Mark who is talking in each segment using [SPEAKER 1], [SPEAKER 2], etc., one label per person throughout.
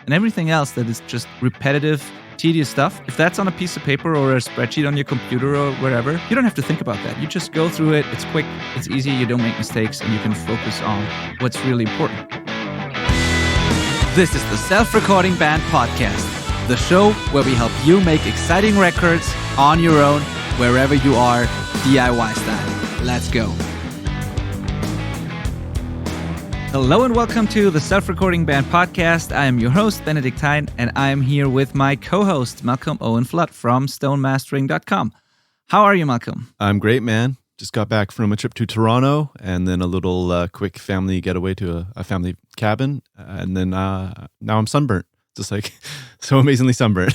[SPEAKER 1] And everything else that is just repetitive, tedious stuff, if that's on a piece of paper or a spreadsheet on your computer or wherever, you don't have to think about that. You just go through it. It's quick, it's easy, you don't make mistakes, and you can focus on what's really important. This is the Self-Recording Band Podcast, the show where we help you make exciting records on your own, wherever you are, DIY style. Let's go. Hello and welcome to the Self-Recording Band Podcast. I am your host, Benedict Hein, and I am here with my co-host, Malcolm Owen-Flood from stonemastering.com. How are you, Malcolm?
[SPEAKER 2] I'm great, man. Just got back from a trip to Toronto and then a little quick family getaway to a family cabin. And then now I'm sunburnt. Just like so amazingly sunburnt.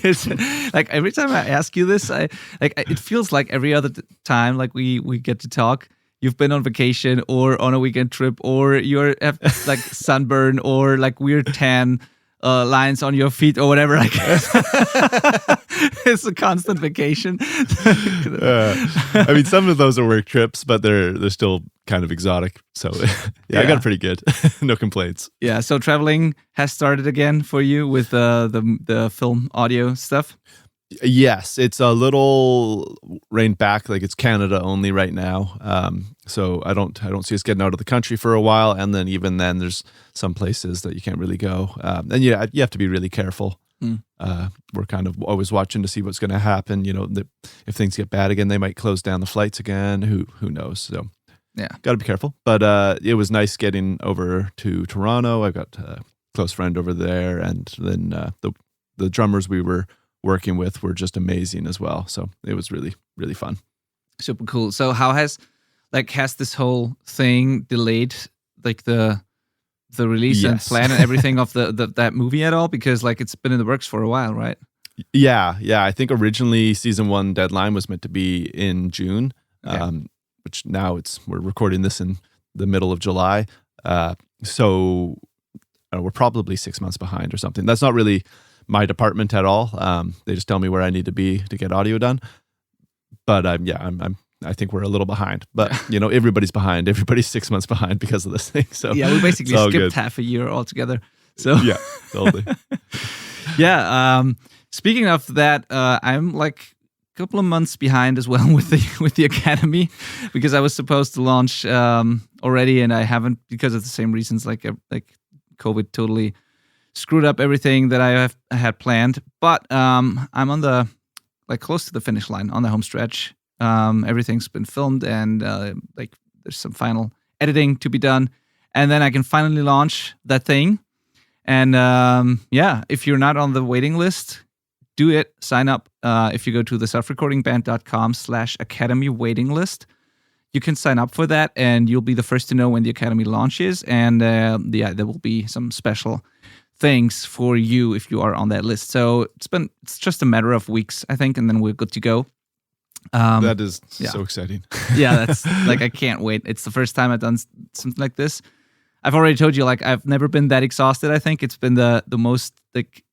[SPEAKER 1] It's like every time I ask you this, it feels like every other time like we get to talk, you've been on vacation or on a weekend trip, or you're have like sunburn or like weird tan lines on your feet or whatever. Like it's a constant vacation.
[SPEAKER 2] I mean, some of those are work trips, but they're still kind of exotic. So yeah, I got it pretty good. No complaints.
[SPEAKER 1] Yeah. So traveling has started again for you with the film audio stuff.
[SPEAKER 2] Yes, it's a little reined back. Like it's Canada only right now. So I don't see us getting out of the country for a while. And then even then, there's some places that you can't really go. And yeah, you have to be really careful. We're kind of always watching to see what's going to happen. You know, if things get bad again, they might close down the flights again. Who knows? So
[SPEAKER 1] yeah,
[SPEAKER 2] got to be careful. But it was nice getting over to Toronto. I've got a close friend over there, and then the drummers we were working with were just amazing as well. So it was really, really fun.
[SPEAKER 1] Super cool. So how has this whole thing delayed like the release and plan and everything of that movie at all? Because like it's been in the works for a while, right?
[SPEAKER 2] Yeah. I think originally season 1 deadline was meant to be in June, which now we're recording this in the middle of July. So we're probably 6 months behind or something. That's not really my department at all. They just tell me where I need to be to get audio done. But I think we're a little behind. But you know, everybody's behind. Everybody's 6 months behind because of this thing. So
[SPEAKER 1] yeah, we basically skipped half a year altogether. So
[SPEAKER 2] yeah, totally.
[SPEAKER 1] Yeah. Speaking of that, I'm like a couple of months behind as well with the Academy, because I was supposed to launch already, and I haven't because of the same reasons. Like COVID totally screwed up everything that I had planned. But I'm on the close to the finish line, on the home stretch. Everything's been filmed, and there's some final editing to be done, and then I can finally launch that thing. And if you're not on the waiting list, do it. Sign up. If you go to the selfrecordingband.com/academy waiting list, you can sign up for that, and you'll be the first to know when the Academy launches. And there will be some special things for you if you are on that list. So it's just a matter of weeks, I think, and then we're good to go.
[SPEAKER 2] That is so exciting.
[SPEAKER 1] Yeah, that's like, I can't wait. It's the first time I've done something like this. I've already told you, like, I've never been that exhausted. I think it's been the most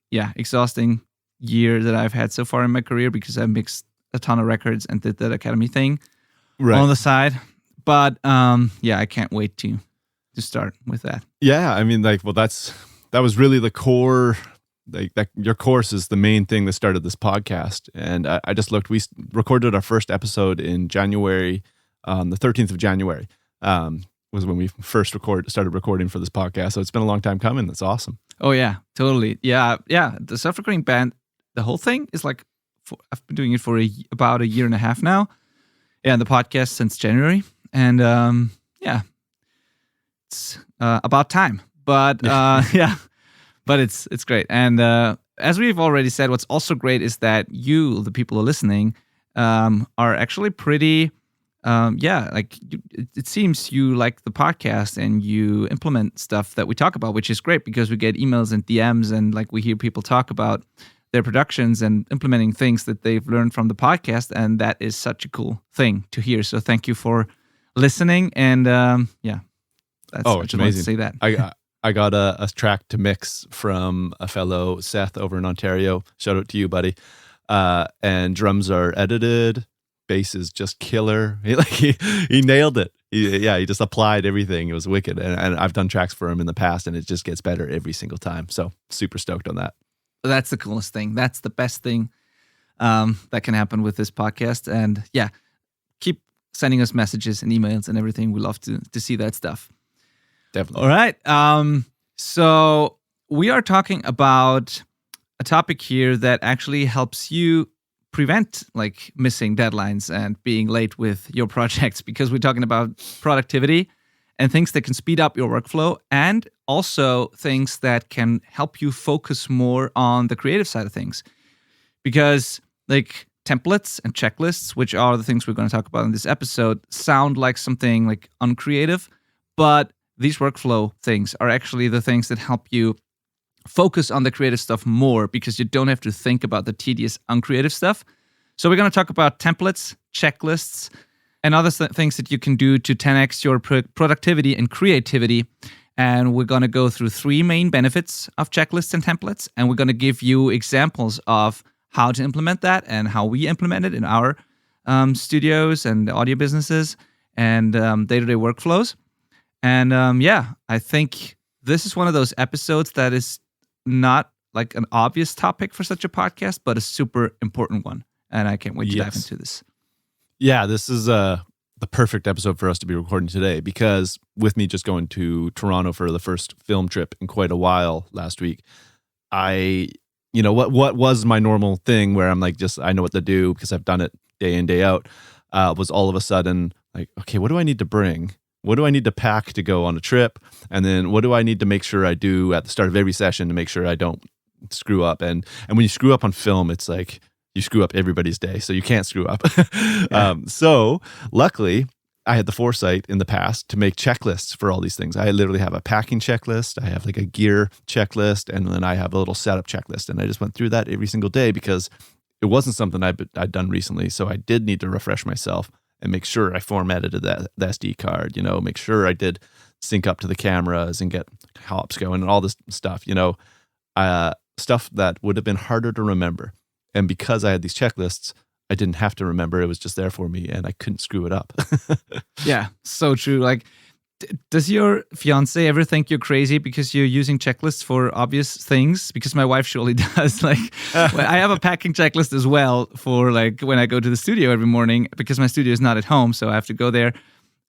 [SPEAKER 1] exhausting year that I've had so far in my career, because I mixed a ton of records and did that Academy thing on the side. But I can't wait to start with that.
[SPEAKER 2] Yeah, I mean, that was really the core. Your course is the main thing that started this podcast. And I just looked. We recorded our first episode in January, the 13th of January. Was when we first started recording for this podcast. So it's been a long time coming. That's awesome.
[SPEAKER 1] Oh yeah, totally. Yeah. The Self-Recording Band, the whole thing is like, I've been doing it for about a year and a half now. Yeah, and the podcast since January. And it's about time. But but it's great. And as we've already said, what's also great is that you, the people who are listening, are actually pretty, it seems you like the podcast and you implement stuff that we talk about, which is great, because we get emails and DMs, and like we hear people talk about their productions and implementing things that they've learned from the podcast, and that is such a cool thing to hear. So thank you for listening, and that's, I just wanted to say that.
[SPEAKER 2] I got a track to mix from a fellow Seth over in Ontario. Shout out to you, buddy. And drums are edited, base is just killer. He nailed it. He just applied everything. It was wicked. And I've done tracks for him in the past, and it just gets better every single time. So super stoked on that.
[SPEAKER 1] That's the coolest thing. That's the best thing that can happen with this podcast. And yeah, keep sending us messages and emails and everything. We love to see that stuff.
[SPEAKER 2] Definitely.
[SPEAKER 1] All right. So we are talking about a topic here that actually helps you prevent like missing deadlines and being late with your projects, because we're talking about productivity and things that can speed up your workflow, and also things that can help you focus more on the creative side of things. Because like templates and checklists, which are the things we're going to talk about in this episode, sound like something like uncreative, but these workflow things are actually the things that help you focus on the creative stuff more, because you don't have to think about the tedious, uncreative stuff. So we're going to talk about templates, checklists, and other things that you can do to 10x your productivity and creativity. And we're going to go through 3 main benefits of checklists and templates. And we're going to give you examples of how to implement that and how we implement it in our studios and audio businesses and day-to-day workflows. And I think this is one of those episodes that is not like an obvious topic for such a podcast, but a super important one. And I can't wait to dive into this.
[SPEAKER 2] Yeah, this is the perfect episode for us to be recording today, because with me just going to Toronto for the first film trip in quite a while last week, what was my normal thing where I'm like, I know what to do because I've done it day in, day out, was all of a sudden like, okay, what do I need to bring? What do I need to pack to go on a trip? And then what do I need to make sure I do at the start of every session to make sure I don't screw up? And when you screw up on film, it's like you screw up everybody's day, so you can't screw up. So luckily, I had the foresight in the past to make checklists for all these things. I literally have a packing checklist, I have like a gear checklist, and then I have a little setup checklist. And I just went through that every single day because it wasn't something I'd done recently. So I did need to refresh myself and make sure I formatted the SD card, make sure I did sync up to the cameras and get hops going and all this stuff, stuff that would have been harder to remember. And because I had these checklists, I didn't have to remember. It was just there for me and I couldn't screw it up.
[SPEAKER 1] Yeah, so true. Like, does your fiance ever think you're crazy because you're using checklists for obvious things? Because my wife surely does. Like, I have a packing checklist as well for like when I go to the studio every morning, because my studio is not at home, so I have to go there.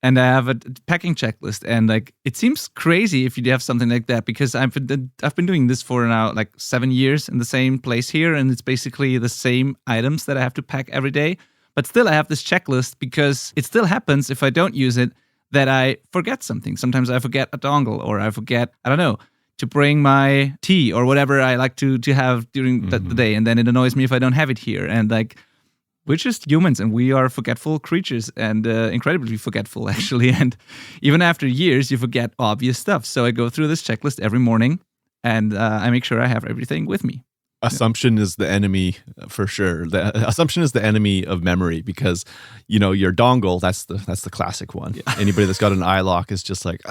[SPEAKER 1] And I have a packing checklist, and like it seems crazy if you have something like that, because I've been doing this for now like 7 years in the same place here, and it's basically the same items that I have to pack every day. But still, I have this checklist because it still happens if I don't use it that I forget something. Sometimes I forget a dongle, or I forget, I don't know, to bring my tea or whatever I like to have during the day, and then it annoys me if I don't have it here. And like, we're just humans, and we are forgetful creatures, and incredibly forgetful, actually. And even after years, you forget obvious stuff. So I go through this checklist every morning, and I make sure I have everything with me.
[SPEAKER 2] Assumption is the enemy for sure. The assumption is the enemy of memory, because your dongle, that's the classic one. Yeah. Anybody that's got an iLock is just like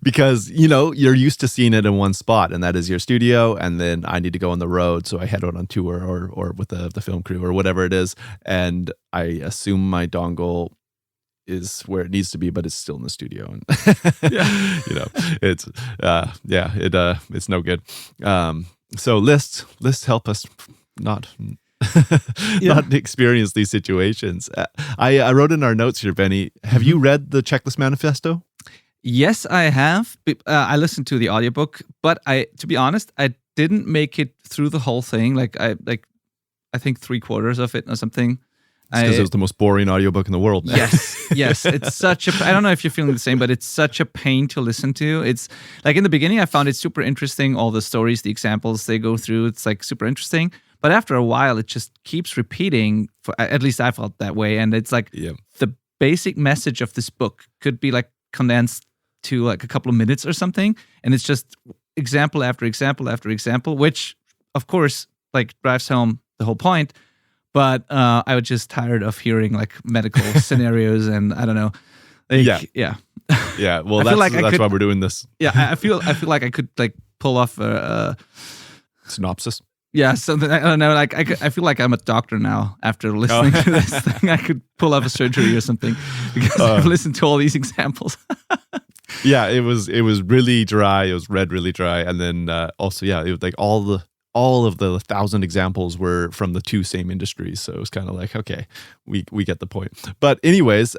[SPEAKER 2] because you're used to seeing it in one spot, and that is your studio. And then I need to go on the road, so I head out on tour or with the film crew or whatever it is, and I assume my dongle is where it needs to be, but it's still in the studio, and it's no good. So lists help us not experience these situations. I wrote in our notes here, Benny. Have you read the Checklist Manifesto?
[SPEAKER 1] Yes, I have. I listened to the audiobook, but to be honest, I didn't make it through the whole thing. I think 3/4 of it or something.
[SPEAKER 2] Because it was the most boring audiobook in the world.
[SPEAKER 1] Yes. It's such I don't know if you're feeling the same, but it's such a pain to listen to. It's like in the beginning, I found it super interesting. All the stories, the examples they go through, it's like super interesting. But after a while, it just keeps repeating. At least I felt that way. And it's like the basic message of this book could be like condensed to like a couple of minutes or something. And it's just example after example after example, which of course like drives home the whole point. But I was just tired of hearing like medical scenarios, and I don't know. Yeah.
[SPEAKER 2] Well, that's why we're doing this.
[SPEAKER 1] Yeah, I feel like I could like pull off a
[SPEAKER 2] synopsis.
[SPEAKER 1] Yeah, so I don't know. Like I feel like I'm a doctor now after listening to this thing. I could pull off a surgery or something because I've listened to all these examples.
[SPEAKER 2] Yeah, it was really dry. It was read really dry, and then also it was like all of the 1,000 examples were from the two same industries. So it was kind of like, okay, we get the point. But anyways,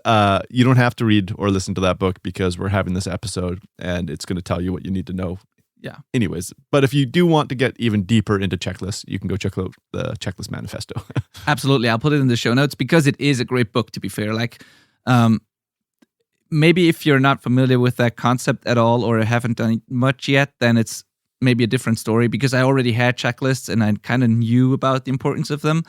[SPEAKER 2] you don't have to read or listen to that book because we're having this episode, and it's going to tell you what you need to know.
[SPEAKER 1] Yeah.
[SPEAKER 2] Anyways, but if you do want to get even deeper into checklists, you can go check out the Checklist Manifesto.
[SPEAKER 1] Absolutely. I'll put it in the show notes because it is a great book, to be fair. Like, maybe if you're not familiar with that concept at all or haven't done much yet, then it's maybe a different story because I already had checklists and I kind of knew about the importance of them.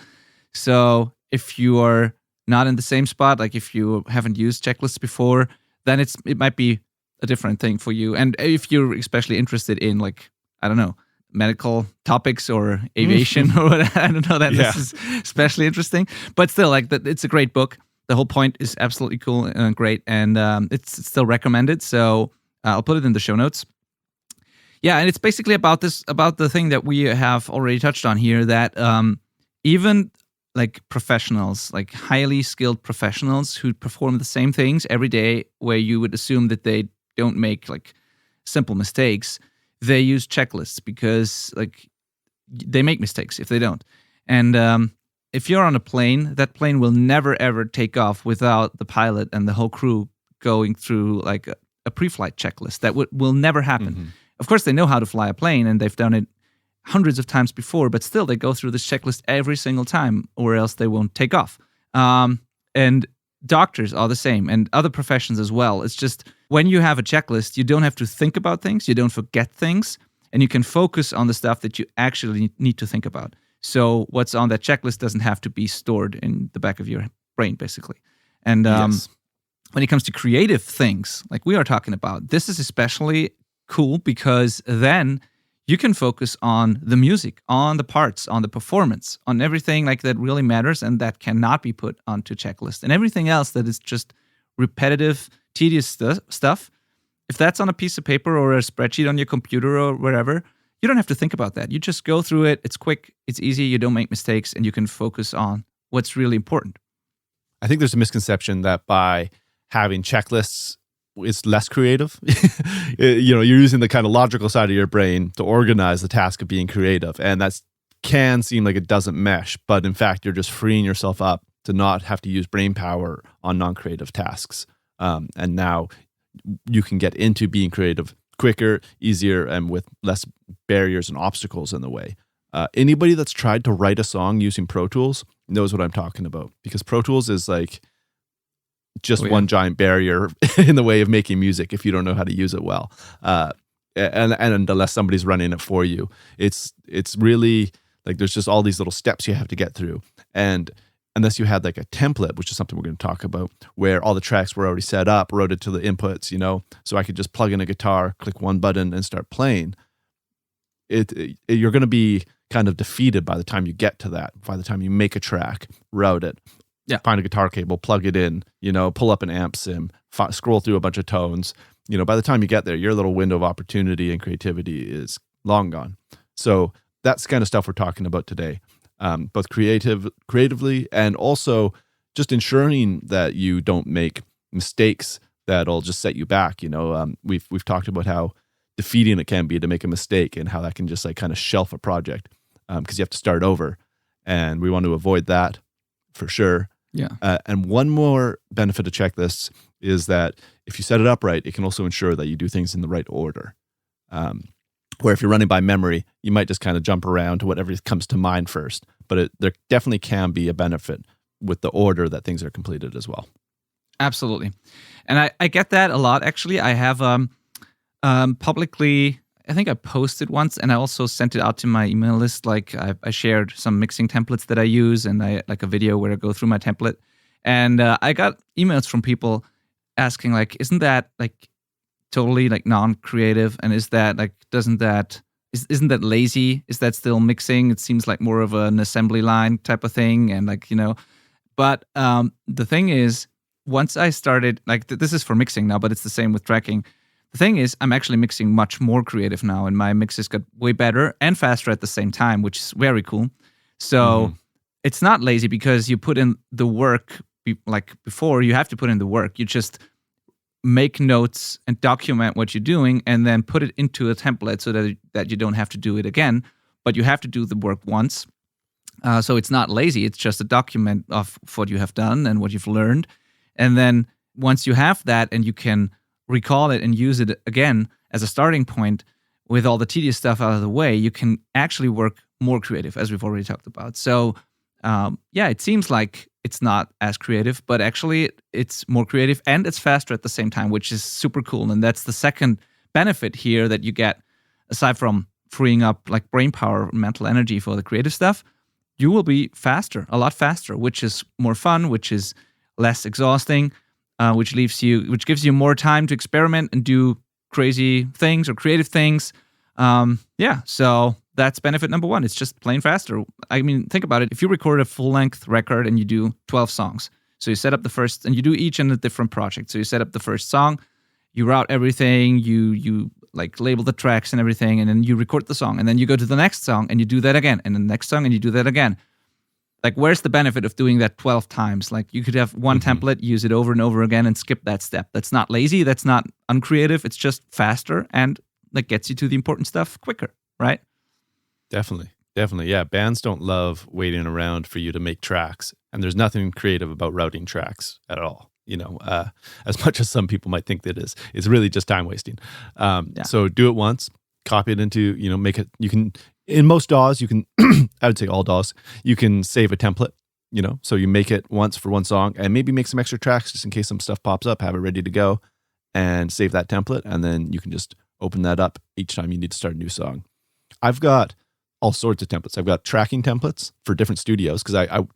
[SPEAKER 1] So if you are not in the same spot, like if you haven't used checklists before, then it might be a different thing for you. And if you're especially interested in, like, I don't know, medical topics or aviation or what, I don't know, that this is especially interesting. But still, like, it's a great book. The whole point is absolutely cool and great, and it's still recommended. So I'll put it in the show notes. Yeah, and it's basically about the thing that we have already touched on here, that even like professionals, like highly skilled professionals who perform the same things every day, where you would assume that they don't make like simple mistakes, they use checklists because like they make mistakes if they don't. And if you're on a plane, that plane will never ever take off without the pilot and the whole crew going through like a pre-flight checklist. That will never happen. Mm-hmm. Of course, they know how to fly a plane and they've done it hundreds of times before, but still they go through this checklist every single time or else they won't take off. And doctors are the same, and other professions as well. It's just when you have a checklist, you don't have to think about things, you don't forget things, and you can focus on the stuff that you actually need to think about. So what's on that checklist doesn't have to be stored in the back of your brain, basically. And when it comes to creative things, like we are talking about, this is especially cool because then you can focus on the music, on the parts, on the performance, on everything like that really matters and that cannot be put onto checklist. And everything else that is just repetitive, tedious stuff, if that's on a piece of paper or a spreadsheet on your computer or wherever, you don't have to think about that. You just go through it. It's quick, it's easy, you don't make mistakes, and you can focus on what's really important.
[SPEAKER 2] I think there's a misconception that by having checklists, it's less creative. You're using the kind of logical side of your brain to organize the task of being creative. And that can seem like it doesn't mesh, but in fact, you're just freeing yourself up to not have to use brain power on non-creative tasks. And now you can get into being creative quicker, easier, and with less barriers and obstacles in the way. Anybody that's tried to write a song using Pro Tools knows what I'm talking about, because Pro Tools is like just one giant barrier in the way of making music if you don't know how to use it well. And unless somebody's running it for you, it's really like there's just all these little steps you have to get through. And unless you had like a template, which is something we're going to talk about, where all the tracks were already set up, routed to the inputs, so I could just plug in a guitar, click one button, and start playing. You're going to be kind of defeated by the time you get to that. By the time you make a track, route it, find a guitar cable, plug it in, pull up an amp sim, scroll through a bunch of tones. By the time you get there, your little window of opportunity and creativity is long gone. So that's the kind of stuff we're talking about today, both creatively and also just ensuring that you don't make mistakes that'll just set you back. We've talked about how defeating it can be to make a mistake and how that can just like kind of shelf a project because you have to start over, and we want to avoid that for sure.
[SPEAKER 1] Yeah.
[SPEAKER 2] And one more benefit of checklists is that if you set it up right, it can also ensure that you do things in the right order. Where if you're running by memory, you might just kind of jump around to whatever comes to mind first. But there definitely can be a benefit with the order that things are completed as well. Absolutely.
[SPEAKER 1] And I get that a lot, actually. I have publicly, I think I posted once, and I also sent it out to my email list. Like I shared some mixing templates that I use, and I like a video where I go through my template. And I got emails from people asking, like, isn't that like totally like non-creative? And is that like, isn't that lazy? Is that still mixing? It seems like more of an assembly line type of thing. And like, but the thing is, once I started, like this is for mixing now, but it's the same with tracking. the thing is, I'm actually mixing much more creative now, and my mixes got way better and faster at the same time, which is very cool. So it's not lazy because you put in the work. Like before, you have to put in the work. You just make notes and document what you're doing, and then put it into a template so that you don't have to do it again. But you have to do the work once. So it's not lazy. It's just a document of what you have done and what you've learned. And then once you have that and you can recall it and use it again as a starting point with all the tedious stuff out of the way, you can actually work more creative, as we've already talked about. So it seems like it's not as creative, but actually it's more creative and it's faster at the same time, which is super cool. And that's the second benefit here that you get, aside from freeing up like brain power, mental energy for the creative stuff. You will be faster, a lot faster, which is more fun, which is less exhausting, which gives you more time to experiment and do crazy things or creative things. So that's benefit number one. It's just plain faster. I mean, think about it. If you record a full-length record and you do 12 songs, so you set up the first, and you do each in a different project. So you set up the first song, you route everything, you like label the tracks and everything, and then you record the song, and then you go to the next song and you do that again, and the next song and you do that again. Like, where's the benefit of doing that 12 times? Like, you could have one template, use it over and over again, and skip that step. That's not lazy. That's not uncreative. It's just faster, and that gets you to the important stuff quicker, right?
[SPEAKER 2] Definitely. Yeah, bands don't love waiting around for you to make tracks, and there's nothing creative about routing tracks at all. As much as some people might think that is, it's really just time wasting. So do it once, copy it into, make it, you can, in most DAWs, you can, I would say all DAWs, you can save a template, so you make it once for one song and maybe make some extra tracks just in case some stuff pops up, have it ready to go and save that template. And then you can just open that up each time you need to start a new song. I've got all sorts of templates. I've got tracking templates for different studios because I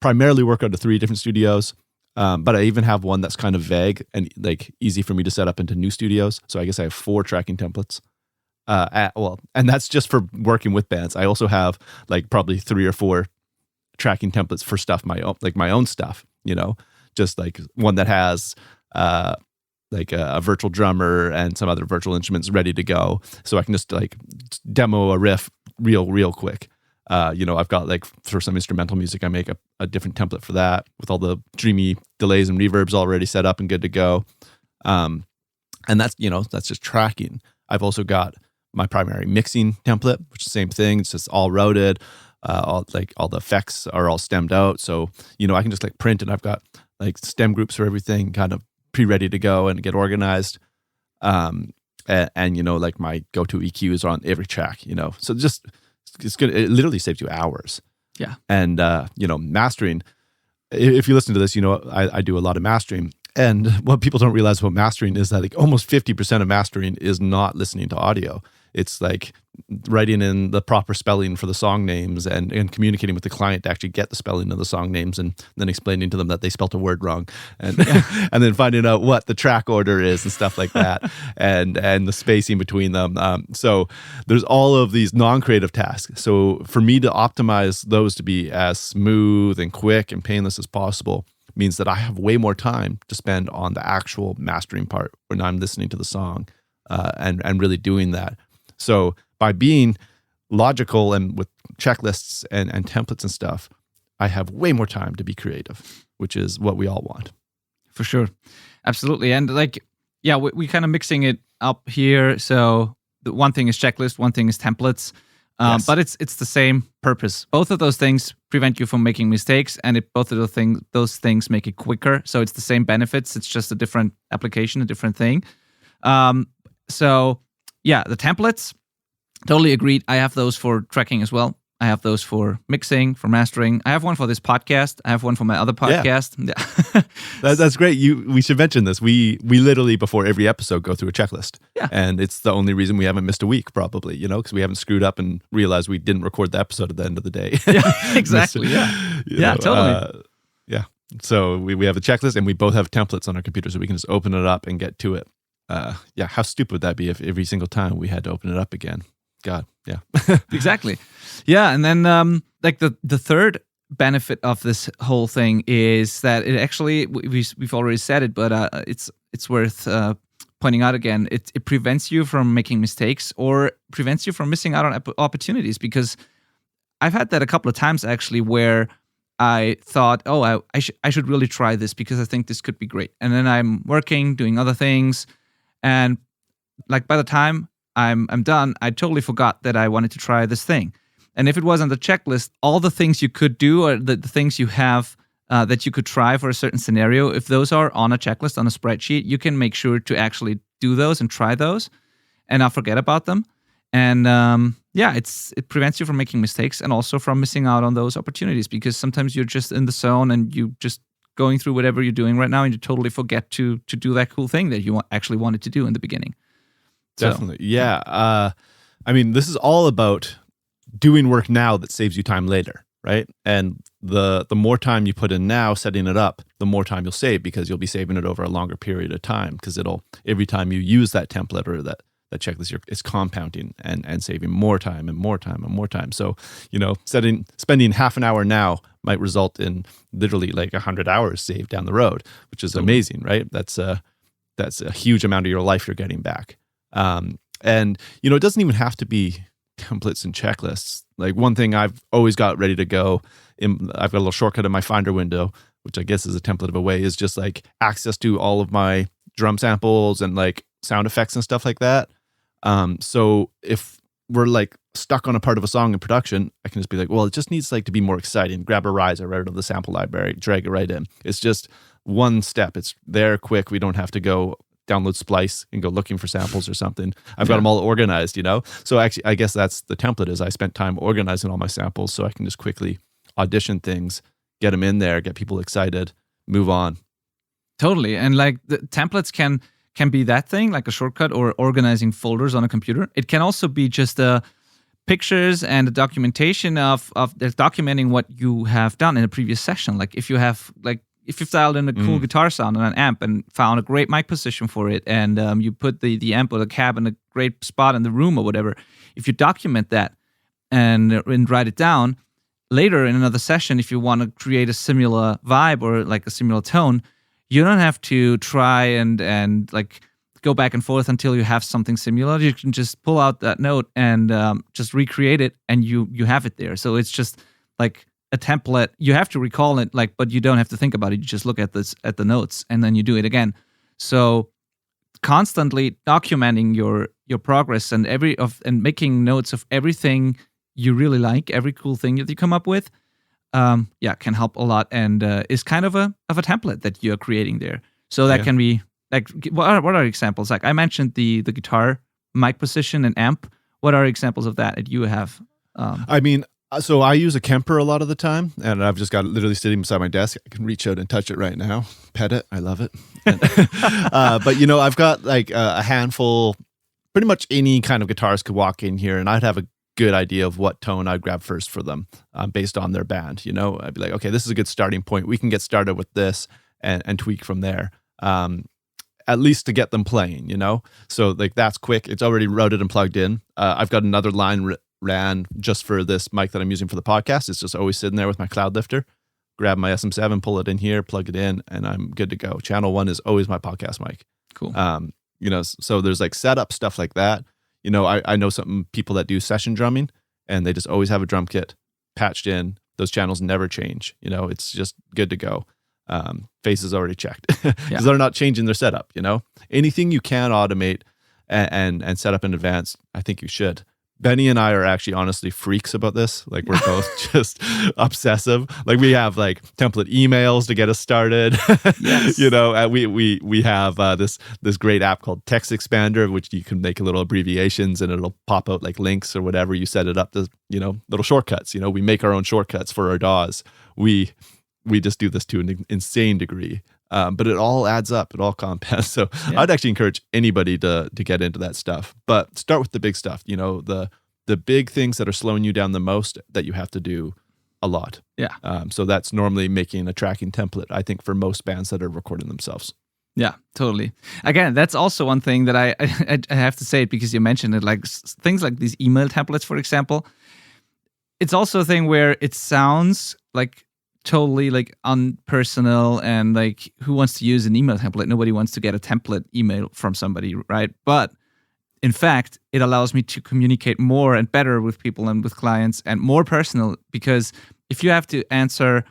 [SPEAKER 2] primarily work out of 3 different studios. But I even have one that's kind of vague and like easy for me to set up into new studios. So I guess I have 4 tracking templates. And that's just for working with bands. I also have like probably 3 or 4 tracking templates for stuff my own stuff. Just like one that has like a virtual drummer and some other virtual instruments ready to go, so I can just like demo a riff real quick. I've got like for some instrumental music, I make a different template for that with all the dreamy delays and reverbs already set up and good to go. And that's just tracking. I've also got my primary mixing template, which is the same thing. It's just all routed. All the effects are all stemmed out. So, I can just like print, and I've got like stem groups for everything kind of pre-ready to go and get organized. And like my go-to EQs are on every track, so just, it's good. It literally saves you hours.
[SPEAKER 1] Yeah.
[SPEAKER 2] And, mastering, if you listen to this, I do a lot of mastering. And what people don't realize about mastering is that like almost 50% of mastering is not listening to audio. It's like writing in the proper spelling for the song names and communicating with the client to actually get the spelling of the song names, and then explaining to them that they spelt a word wrong, and and then finding out what the track order is and stuff like that, and the spacing between them. So there's all of these non-creative tasks. So for me to optimize those to be as smooth and quick and painless as possible means that I have way more time to spend on the actual mastering part when I'm listening to the song, and really doing that. So by being logical and with checklists and templates and stuff, I have way more time to be creative, which is what we all want.
[SPEAKER 1] For sure. Absolutely. And we kind of mixing it up here. So the one thing is checklist, one thing is templates, yes. But it's the same purpose. Both of those things prevent you from making mistakes, and both of those things make it quicker. So it's the same benefits. It's just a different application, a different thing. The templates, totally agreed. I have those for tracking as well. I have those for mixing, for mastering. I have one for this podcast. I have one for my other podcast.
[SPEAKER 2] Yeah. That's great. We should mention this. We literally before every episode go through a checklist. Yeah. And it's the only reason we haven't missed a week, probably, because we haven't screwed up and realized we didn't record the episode at the end of the day.
[SPEAKER 1] Yeah, exactly. Totally.
[SPEAKER 2] Yeah. So we have a checklist, and we both have templates on our computer, so we can just open it up and get to it. How stupid would that be if every single time we had to open it up again? God, yeah.
[SPEAKER 1] Exactly. Yeah, and then the third benefit of this whole thing is that it actually, we've already said it, but it's worth pointing out again, it prevents you from making mistakes or prevents you from missing out on opportunities, because I've had that a couple of times actually where I thought, oh, I should really try this because I think this could be great. And then I'm working, doing other things, and like by the time I'm done, I totally forgot that I wanted to try this thing. And if it was on the checklist, all the things you could do or the things you have that you could try for a certain scenario, if those are on a checklist, on a spreadsheet, you can make sure to actually do those and try those and not forget about them. And it prevents you from making mistakes and also from missing out on those opportunities, because sometimes you're just in the zone and you just going through whatever you're doing right now and you totally forget to do that cool thing that you actually wanted to do in the beginning.
[SPEAKER 2] Definitely. Yeah. I mean, this is all about doing work now that saves you time later, right? And the more time you put in now setting it up, the more time you'll save, because you'll be saving it over a longer period of time, because every time you use that template or that checklist, it's compounding and saving more time and more time and more time. So, spending half an hour now might result in literally like 100 hours saved down the road, which is amazing, right? That's a huge amount of your life you're getting back. And it doesn't even have to be templates and checklists. Like one thing I've always got ready to go, I've got a little shortcut in my Finder window, which I guess is a template of a way, is just like access to all of my drum samples and like sound effects and stuff like that. So if we're like stuck on a part of a song in production, I can just be like, well, it just needs like to be more exciting. Grab a riser right out of the sample library, drag it right in. It's just one step. It's there quick. We don't have to go download Splice and go looking for samples or something. I've got them all organized, So actually, I guess that's the template, is I spent time organizing all my samples so I can just quickly audition things, get them in there, get people excited, move on.
[SPEAKER 1] Totally. And like the templates can be that thing, like a shortcut or organizing folders on a computer. It can also be just pictures and a documentation of documenting what you have done in a previous session. Like if you've dialed in a cool guitar sound on an amp and found a great mic position for it, and you put the amp or the cab in a great spot in the room or whatever, if you document that and write it down, later in another session, if you want to create a similar vibe or like a similar tone, you don't have to try and like go back and forth until you have something similar. You can just pull out that note and just recreate it, and you have it there. So it's just like a template. You have to recall it, but you don't have to think about it. You just look at the notes and then you do it again. So constantly documenting your progress and making notes of everything you really like, every cool thing that you come up with, can help a lot, and is kind of a template that you're creating there. So that can be like, what are examples? Like I mentioned the guitar mic position and amp. What are examples of that you have?
[SPEAKER 2] So I use a Kemper a lot of the time, and I've just got it literally sitting beside my desk. I can reach out and touch it right now, pet it. I love it. But I've got like a handful, pretty much any kind of guitarist could walk in here, and I'd have a good idea of what tone I'd grab first for them based on their band. I'd be like, okay, this is a good starting point. We can get started with this and tweak from there. At least to get them playing, So like that's quick. It's already routed and plugged in. I've got another line ran just for this mic that I'm using for the podcast. It's just always sitting there with my cloud lifter. Grab my SM7, pull it in here, plug it in, and I'm good to go. Channel 1 is always my podcast mic.
[SPEAKER 1] Cool.
[SPEAKER 2] So there's like setup stuff like that. I know some people that do session drumming, and they just always have a drum kit patched in. Those channels never change. It's just good to go. Face is already checked because they're not changing their setup. Anything you can automate and set up in advance, I think you should. Benny and I are actually honestly freaks about this. Like we're both just obsessive. Like we have like template emails to get us started.
[SPEAKER 1] Yes.
[SPEAKER 2] We have this great app called Text Expander, which you can make little abbreviations and it'll pop out like links or whatever. You set it up to, little shortcuts. We make our own shortcuts for our DAWs. We just do this to an insane degree. But it all adds up. It all compounds. So I'd actually encourage anybody to get into that stuff. But start with the big stuff. The big things that are slowing you down the most that you have to do a lot.
[SPEAKER 1] Yeah.
[SPEAKER 2] So that's normally making a tracking template, I think, for most bands that are recording themselves.
[SPEAKER 1] Yeah, totally. Again, that's also one thing that I have to say it because you mentioned it. Like things like these email templates, for example. It's also a thing where it sounds like totally like unpersonal, and like who wants to use an email template? Nobody wants to get a template email from somebody, right? But in fact, it allows me to communicate more and better with people and with clients and more personal, because if you have to answer,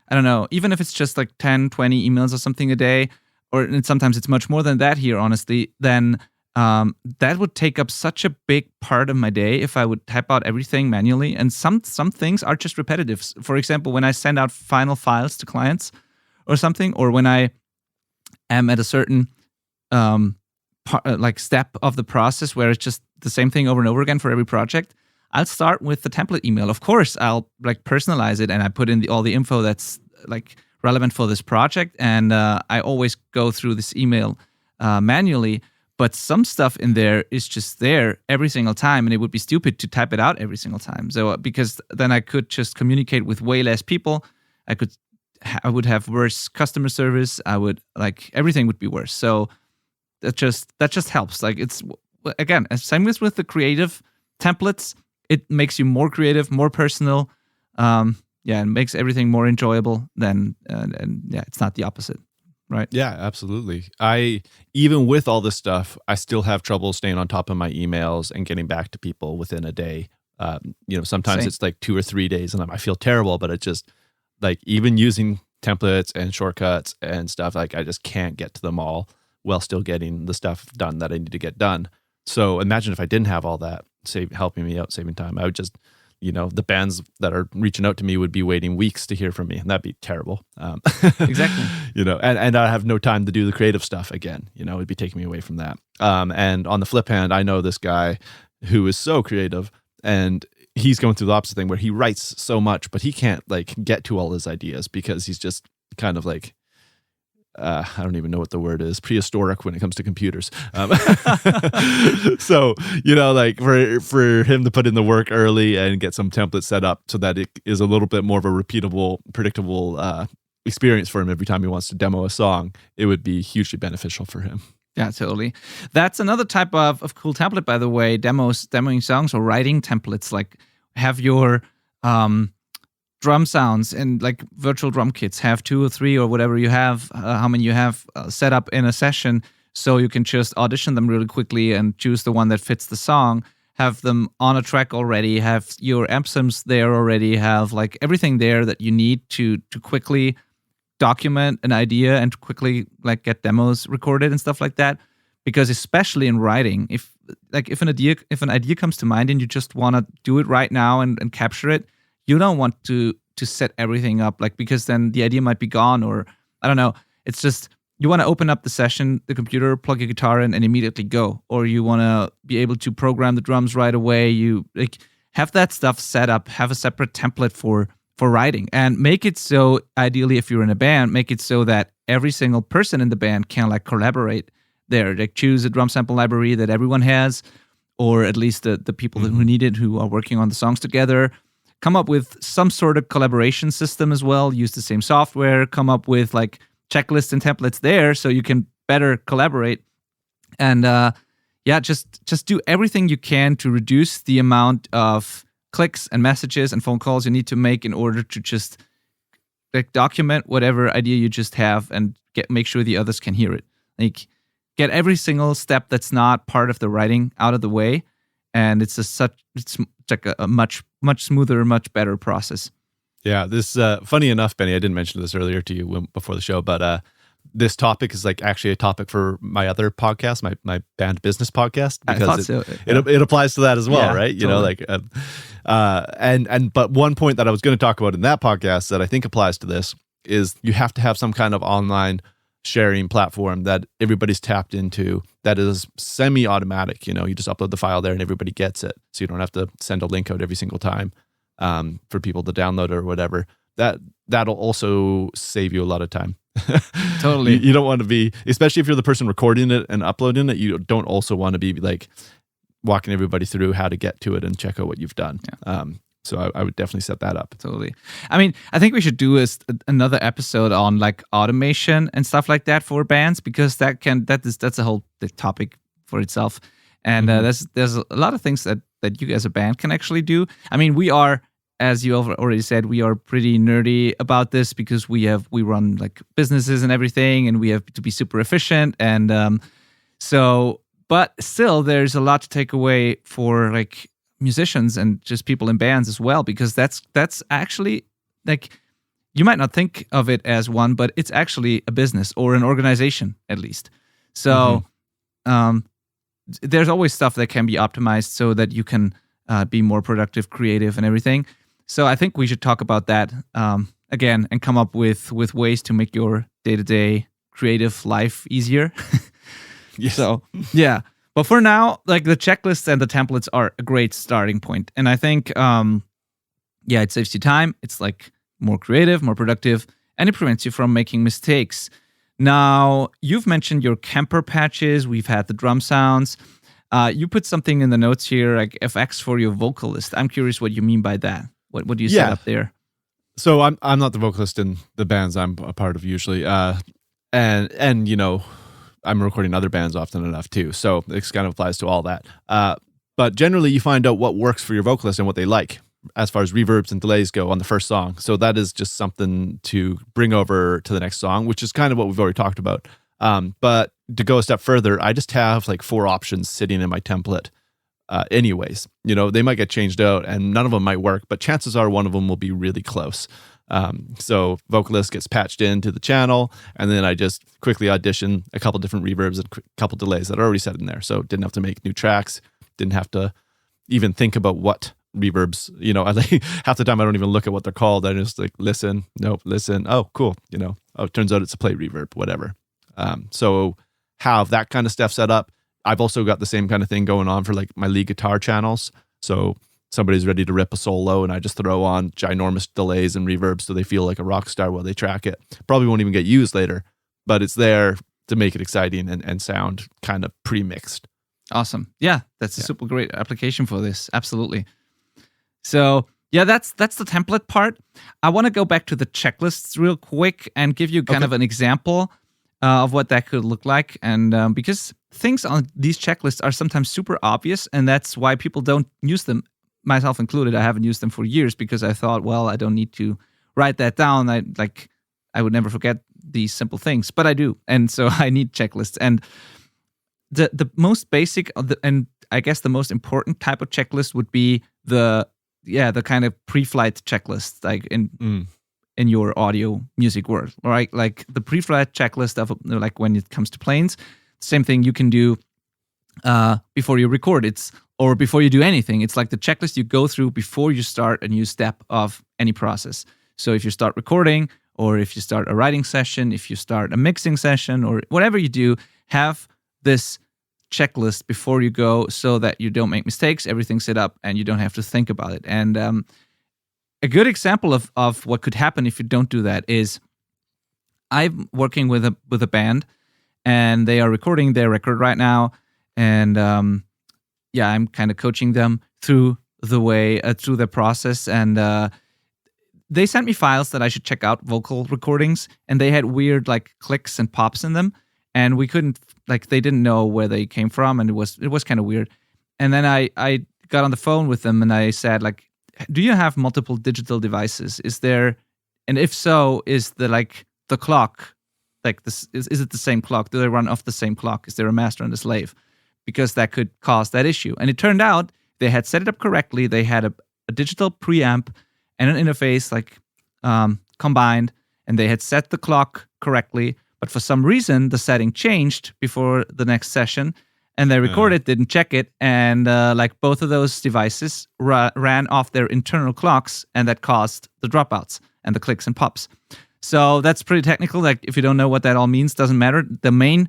[SPEAKER 1] I don't know, even if it's just like 10, 20 emails or something a day, and sometimes it's much more than that here, honestly, then that would take up such a big part of my day if I would type out everything manually. And some things are just repetitive. For example, when I send out final files to clients or something, or when I am at a certain like step of the process where it's just the same thing over and over again for every project, I'll start with the template email. Of course, I'll like personalize it and I put in all the info that's like relevant for this project. And I always go through this email manually. But some stuff in there is just there every single time, and it would be stupid to type it out every single time. So because then I could just communicate with way less people. I would have worse customer service. I would like everything would be worse. So that just helps. Like it's again, same as with the creative templates. It makes you more creative, more personal. And makes everything more enjoyable. And it's not the opposite. Right.
[SPEAKER 2] Yeah, absolutely. Even with all this stuff, I still have trouble staying on top of my emails and getting back to people within a day. Sometimes
[SPEAKER 1] Same.
[SPEAKER 2] it's like 2 or 3 days and I feel terrible, but it just like even using templates and shortcuts and stuff, like I just can't get to them all while still getting the stuff done that I need to get done. So imagine if I didn't have all that helping me out, saving time. I would just, the bands that are reaching out to me would be waiting weeks to hear from me, and that'd be terrible.
[SPEAKER 1] Exactly.
[SPEAKER 2] And I have no time to do the creative stuff again. It'd be taking me away from that. And on the flip hand, I know this guy who is so creative, and he's going through the opposite thing where he writes so much, but he can't like get to all his ideas because he's just kind of like, I don't even know what the word is, prehistoric when it comes to computers. So, like for him to put in the work early and get some templates set up so that it is a little bit more of a repeatable, predictable experience for him every time he wants to demo a song, it would be hugely beneficial for him.
[SPEAKER 1] Yeah, totally. That's another type of cool template, by the way, demoing songs or writing templates, like have your drum sounds and like virtual drum kits, have 2 or 3 or whatever you have, how many you have set up in a session, so you can just audition them really quickly and choose the one that fits the song, have them on a track already, have your amp sims there already, have like everything there that you need to quickly document an idea and quickly like get demos recorded and stuff like that. Because especially in writing, if an idea comes to mind and you just want to do it right now and capture it, you don't want to set everything up, like, because then the idea might be gone, or I don't know. It's just you want to open up the session, the computer, plug your guitar in, and immediately go. Or you want to be able to program the drums right away. You like have that stuff set up. Have a separate template for writing, and make it so, ideally, if you're in a band, make it so that every single person in the band can like collaborate there. Like choose a drum sample library that everyone has, or at least the people who need it, who are working on the songs together. Come up with some sort of collaboration system as well. Use the same software. Come up with like checklists and templates there so you can better collaborate. And just do everything you can to reduce the amount of clicks and messages and phone calls you need to make in order to just like document whatever idea you just have and make sure the others can hear it. Like get every single step that's not part of the writing out of the way. And it's like a much smoother, much better process.
[SPEAKER 2] Yeah, this funny enough, Benny, I didn't mention this earlier to you before the show, but this topic is like actually a topic for my other podcast, my band business podcast, because it applies to that as well, right?
[SPEAKER 1] Totally.
[SPEAKER 2] But one point that I was going to talk about in that podcast that I think applies to this is you have to have some kind of online sharing platform that everybody's tapped into that is semi-automatic. You just upload the file there and everybody gets it, so you don't have to send a link out every single time for people to download or whatever. That'll also save you a lot of time.
[SPEAKER 1] Totally.
[SPEAKER 2] You don't want to be, especially if you're the person recording it and uploading it, you don't also want to be like walking everybody through how to get to it and check out what you've done. Yeah. So I would definitely set that up.
[SPEAKER 1] Totally. I mean, I think we should do another episode on like automation and stuff like that for bands, because that's a whole topic for itself. And there's a lot of things that you as a band can actually do. I mean, we are as you already said, we are pretty nerdy about this because we run like businesses and everything, and we have to be super efficient. And but still, there's a lot to take away for like musicians and just people in bands as well, because that's actually like, you might not think of it as one, but it's actually a business or an organization at least. So there's always stuff that can be optimized so that you can be more productive, creative, and everything. So I think we should talk about that again and come up with ways to make your day-to-day creative life easier.
[SPEAKER 2] Yes.
[SPEAKER 1] So, yeah. But for now, like, the checklists and the templates are a great starting point. And I think, it saves you time. It's like more creative, more productive, and it prevents you from making mistakes. Now, you've mentioned your Kemper patches. We've had the drum sounds. You put something in the notes here, like FX for your vocalist. I'm curious what you mean by that. What do you set up there?
[SPEAKER 2] So I'm not the vocalist in the bands I'm a part of usually, and you know, I'm recording other bands often enough too. So it kind of applies to all that. But generally, you find out what works for your vocalist and what they like as far as reverbs and delays go on the first song. So that is just something to bring over to the next song, which is kind of what we've already talked about. But to go a step further, I just have like 4 options sitting in my template. Anyways, you know, they might get changed out and none of them might work, but chances are one of them will be really close. So vocalist gets patched into the channel, and then I just quickly audition a couple different reverbs and a couple delays that are already set in there. So didn't have to make new tracks, didn't have to even think about what reverbs, you know, half the time I don't even look at what they're called. I just like, listen, nope, listen. Oh, cool. You know, oh, it turns out it's a plate reverb, whatever. So have that kind of stuff set up. I've also got the same kind of thing going on for like my lead guitar channels. So somebody's ready to rip a solo and I just throw on ginormous delays and reverbs so they feel like a rock star while they track it. Probably won't even get used later, but it's there to make it exciting and sound kind of pre-mixed.
[SPEAKER 1] Awesome. Yeah, that's a super great application for this. Absolutely. So yeah, that's the template part. I want to go back to the checklists real quick and give you kind of an example of what that could look like. And because things on these checklists are sometimes super obvious, and that's why people don't use them, myself included. I haven't used them for years because I thought, well, I don't need to write that down. I would never forget these simple things, but I do. And so I need checklists. And the most basic and I guess the most important type of checklist would be the kind of pre-flight checklist, like in your audio music world, right? Like the pre-flight checklist of like when it comes to planes, same thing you can do before you record. Or before you do anything. It's like the checklist you go through before you start a new step of any process. So if you start recording, or if you start a writing session, if you start a mixing session, or whatever you do, have this checklist before you go so that you don't make mistakes, everything's set up, and you don't have to think about it. And a good example of what could happen if you don't do that is I'm working with a band, and they are recording their record right now, and I'm kind of coaching them through the process, and they sent me files that I should check out, vocal recordings, and they had weird like clicks and pops in them, and we couldn't, like, they didn't know where they came from, and it was kind of weird. And then I got on the phone with them and I said, like, do you have multiple digital devices? Is there, and if so, is the clock, like this, is it the same clock? Do they run off the same clock? Is there a master and a slave? Because that could cause that issue. And it turned out they had set it up correctly. They had a digital preamp and an interface combined, and they had set the clock correctly. But for some reason, the setting changed before the next session, and they recorded, didn't check it, and both of those devices ran off their internal clocks, and that caused the dropouts and the clicks and pops. So that's pretty technical. Like, if you don't know what that all means, doesn't matter. The main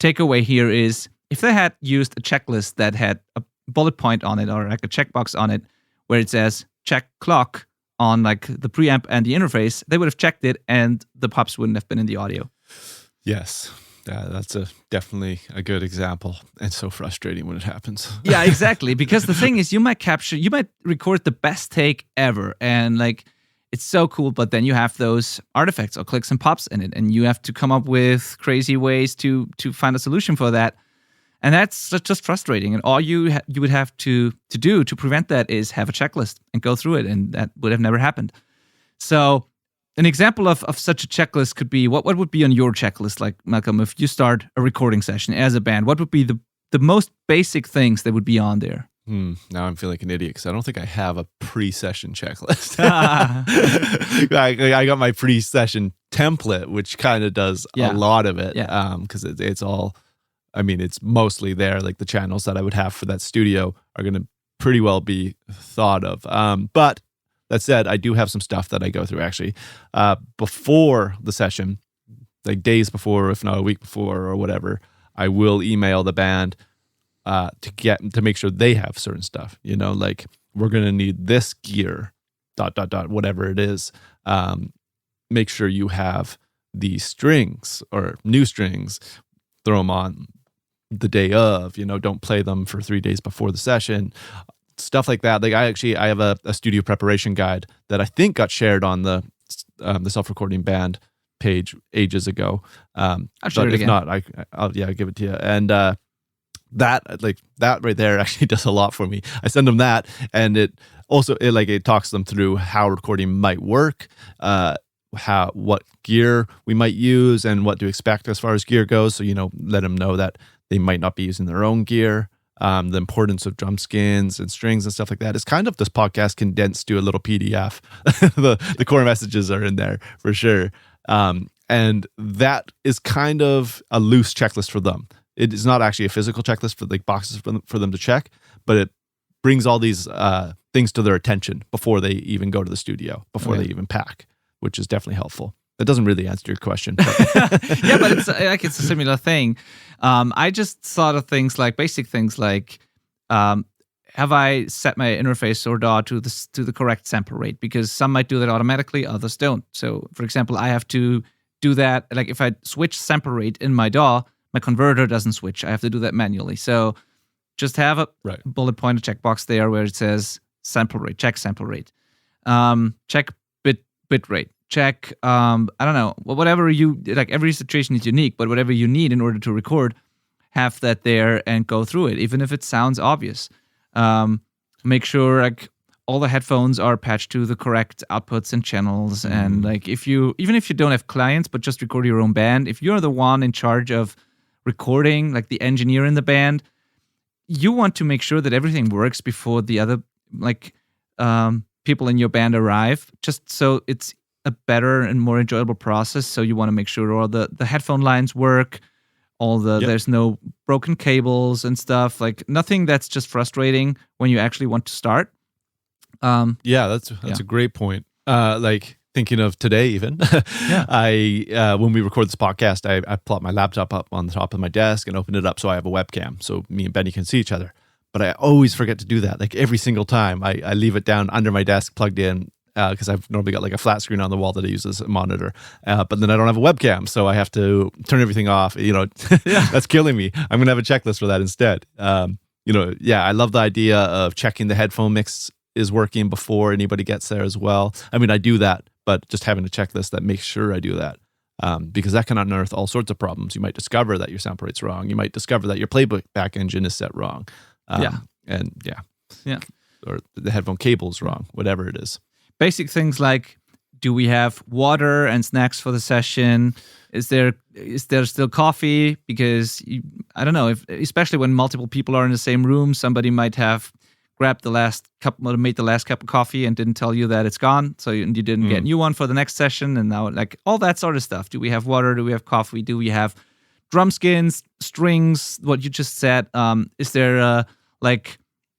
[SPEAKER 1] takeaway here is, if they had used a checklist that had a bullet point on it, or like a checkbox on it, where it says check clock on like the preamp and the interface, they would have checked it and the pops wouldn't have been in the audio.
[SPEAKER 2] Yes. Yeah, that's definitely a good example, and so frustrating when it happens.
[SPEAKER 1] Yeah, exactly. Because the thing is, you might record the best take ever, and like, it's so cool, but then you have those artifacts or clicks and pops in it, and you have to come up with crazy ways to find a solution for that. And that's just frustrating. And all you would have to do to prevent that is have a checklist and go through it. And that would have never happened. So an example of such a checklist could be, what would be on your checklist, like Malcolm, if you start a recording session as a band, what would be the most basic things that would be on there?
[SPEAKER 2] Now I'm feeling like an idiot because I don't think I have a pre-session checklist. I got my pre-session template, which kind of does a lot of it. Because it's all, I mean, it's mostly there. Like the channels that I would have for that studio are going to pretty well be thought of. But that said, I do have some stuff that I go through actually before the session, like days before, if not a week before or whatever. I will email the band to make sure they have certain stuff. Like we're gonna need this gear, ... whatever it is. Make sure you have the strings or new strings. Throw them on the day of. Don't play them for 3 days before the session. Stuff like that. Like I have a studio preparation guide that I think got shared on the self-recording band page ages ago.
[SPEAKER 1] I'll share it
[SPEAKER 2] if
[SPEAKER 1] again.
[SPEAKER 2] not, I'll give it to you. And that right there actually does a lot for me. I send them that, and it talks them through how recording might work, what gear we might use, and what to expect as far as gear goes. So let them know that they might not be using their own gear. The importance of drum skins and strings and stuff like that is kind of this podcast condensed to a little PDF. the core messages are in there for sure. And that is kind of a loose checklist for them. It is not actually a physical checklist for like boxes for them to check, but it brings all these things to their attention before they even go to the studio, before they even pack, which is definitely helpful. That doesn't really answer your question. But
[SPEAKER 1] yeah, but it's a similar thing. I just thought of basic things like, have I set my interface or DAW to the correct sample rate? Because some might do that automatically, others don't. So, for example, I have to do that. Like if I switch sample rate in my DAW, my converter doesn't switch. I have to do that manually. So just have a bullet point, a checkbox there where it says sample rate, check sample rate, check bit rate, check, I don't know, whatever like every situation is unique, but whatever you need in order to record, have that there and go through it, even if it sounds obvious. Make sure like all the headphones are patched to the correct outputs and channels. And like even if you don't have clients, but just record your own band, if you're the one in charge of recording, like the engineer in the band, you want to make sure that everything works before the other people in your band arrive, just so it's a better and more enjoyable process. So you want to make sure all the headphone lines work, there's no broken cables and stuff, like nothing that's just frustrating when you actually want to start.
[SPEAKER 2] That's a great point. Like thinking of today even, I when we record this podcast, I plop my laptop up on the top of my desk and open it up so I have a webcam so me and Benny can see each other. But I always forget to do that. Like every single time I leave it down under my desk plugged in, because I've normally got like a flat screen on the wall that I use as a monitor. But then I don't have a webcam, so I have to turn everything off. That's killing me. I'm going to have a checklist for that instead. I love the idea of checking the headphone mix is working before anybody gets there as well. I mean, I do that, but just having a checklist that makes sure I do that. Because that can unearth all sorts of problems. You might discover that your sample rate's wrong. You might discover that your playback engine is set wrong. Or the headphone cable's wrong, whatever it is.
[SPEAKER 1] Basic things like, do we have water and snacks for the session? Is there still coffee? Because I don't know, especially when multiple people are in the same room, somebody might have grabbed the last cup, or made the last cup of coffee and didn't tell you that it's gone, so you didn't get a new one for the next session, and now like all that sort of stuff. Do we have water? Do we have coffee? Do we have drum skins, strings? What you just said. Is there like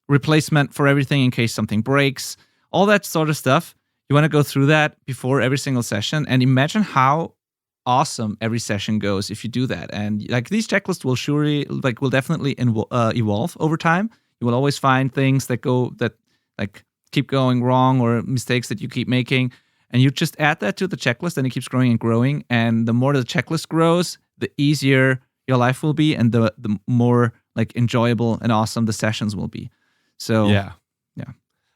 [SPEAKER 1] replacement for everything in case something breaks? All that sort of stuff. You want to go through that before every single session, and imagine how awesome every session goes if you do that. And like these checklists will definitely evolve over time. You will always find things that keep going wrong, or mistakes that you keep making, and you just add that to the checklist, and it keeps growing and growing. And the more the checklist grows, the easier your life will be, and the more like enjoyable and awesome the sessions will be. So
[SPEAKER 2] yeah.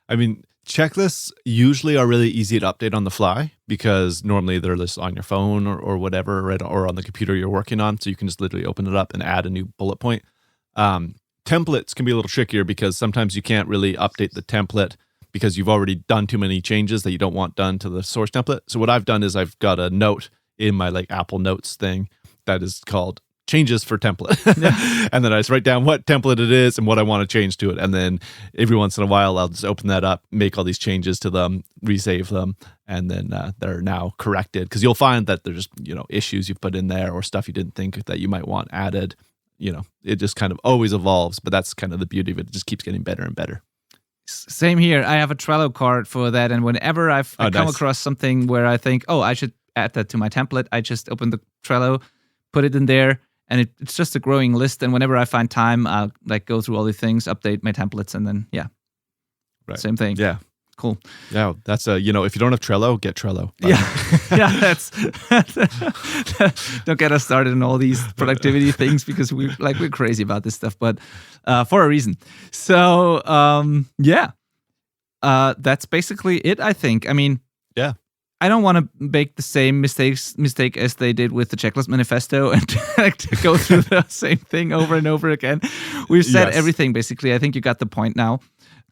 [SPEAKER 2] I mean, checklists usually are really easy to update on the fly because normally they're just on your phone or whatever, right, or on the computer you're working on. So you can just literally open it up and add a new bullet point. Templates can be a little trickier because sometimes you can't really update the template because you've already done too many changes that you don't want done to the source template. So what I've done is I've got a note in my like Apple Notes thing that is called changes for template. And then I just write down what template it is and what I want to change to it. And then every once in a while, I'll just open that up, make all these changes to them, resave them, and then they're now corrected. Because you'll find that there's, issues you've put in there or stuff you didn't think that you might want added. It just kind of always evolves, but that's kind of the beauty of it. It just keeps getting better and better.
[SPEAKER 1] Same here. I have a Trello card for that. And whenever I come across something where I think, I should add that to my template, I just open the Trello, put it in there, and it's just a growing list. And whenever I find time, I'll like go through all the things, update my templates, and then, same thing.
[SPEAKER 2] Yeah.
[SPEAKER 1] Cool.
[SPEAKER 2] Yeah, that's if you don't have Trello, get Trello.
[SPEAKER 1] That's don't get us started on all these productivity things because we're crazy about this stuff, but for a reason. So that's basically it. I think. I mean, I don't want to make the same mistake as they did with the checklist manifesto and to go through the same thing over and over again. We've said everything basically. I think you got the point now.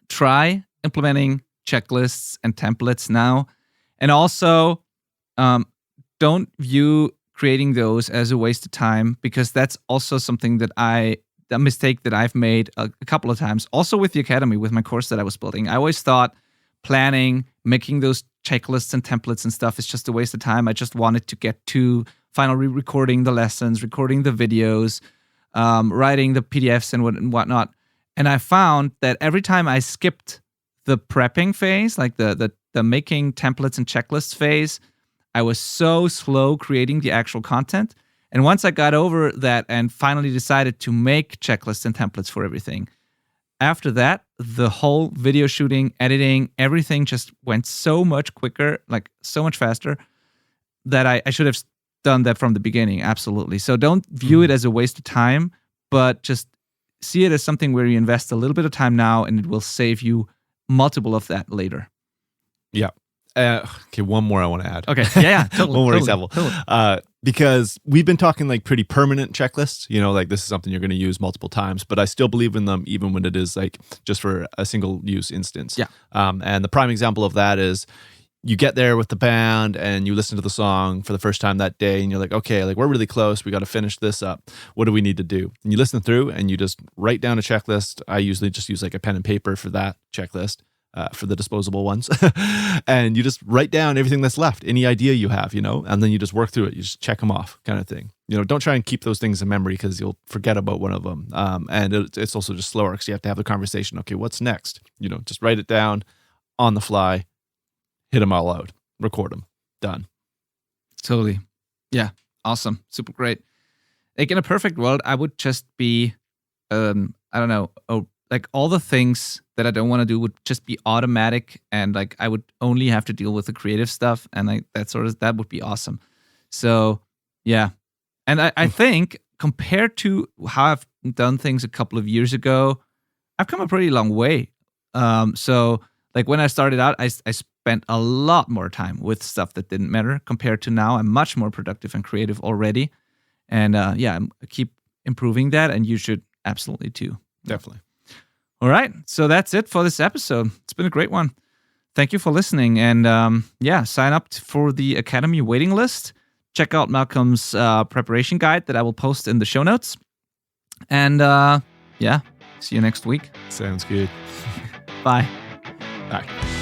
[SPEAKER 1] Try implementing checklists and templates now, and also don't view creating those as a waste of time, because that's also something that a mistake that I've made a couple of times, also with the Academy, with my course that I was building. I always thought planning, making those checklists and templates and stuff is just a waste of time. I just wanted to get to finally recording the lessons, recording the videos, writing the PDFs and whatnot. And I found that every time I skipped the prepping phase, like the making templates and checklists phase, I was so slow creating the actual content. And once I got over that and finally decided to make checklists and templates for everything, after that, the whole video shooting, editing, everything just went so much quicker, like so much faster, that I should have done that from the beginning. Absolutely. So don't view it as a waste of time, but just see it as something where you invest a little bit of time now and it will save you multiple of that later.
[SPEAKER 2] Yeah. Okay, one more I want to add.
[SPEAKER 1] Okay, yeah, totally.
[SPEAKER 2] One more example. Totally. Because we've been talking like pretty permanent checklists, like this is something you're going to use multiple times, but I still believe in them even when it is like just for a single use instance.
[SPEAKER 1] Yeah.
[SPEAKER 2] And the prime example of that is you get there with the band and you listen to the song for the first time that day and you're like, okay, like we're really close. We got to finish this up. What do we need to do? And you listen through and you just write down a checklist. I usually just use like a pen and paper for that checklist. For the disposable ones. And you just write down everything that's left, any idea you have, and then you just work through it. You just check them off kind of thing. Don't try and keep those things in memory because you'll forget about one of them. And it's also just slower because you have to have the conversation. Okay, what's next? Just write it down on the fly, hit them all out, record them, done.
[SPEAKER 1] Totally. Yeah. Awesome. Super great. Like in a perfect world, I would just be, like all the things that I don't want to do would just be automatic, and like I would only have to deal with the creative stuff, and like that would be awesome. So yeah, and I think compared to how I've done things a couple of years ago, I've come a pretty long way. So like when I started out, I spent a lot more time with stuff that didn't matter compared to now. I'm much more productive and creative already, and I keep improving that, and you should absolutely too.
[SPEAKER 2] Definitely.
[SPEAKER 1] All right, so that's it for this episode. It's been a great one. Thank you for listening, and sign up for the Academy waiting list. Check out Malcolm's preparation guide that I will post in the show notes. And see you next week.
[SPEAKER 2] Sounds good.
[SPEAKER 1] Bye.
[SPEAKER 2] Bye.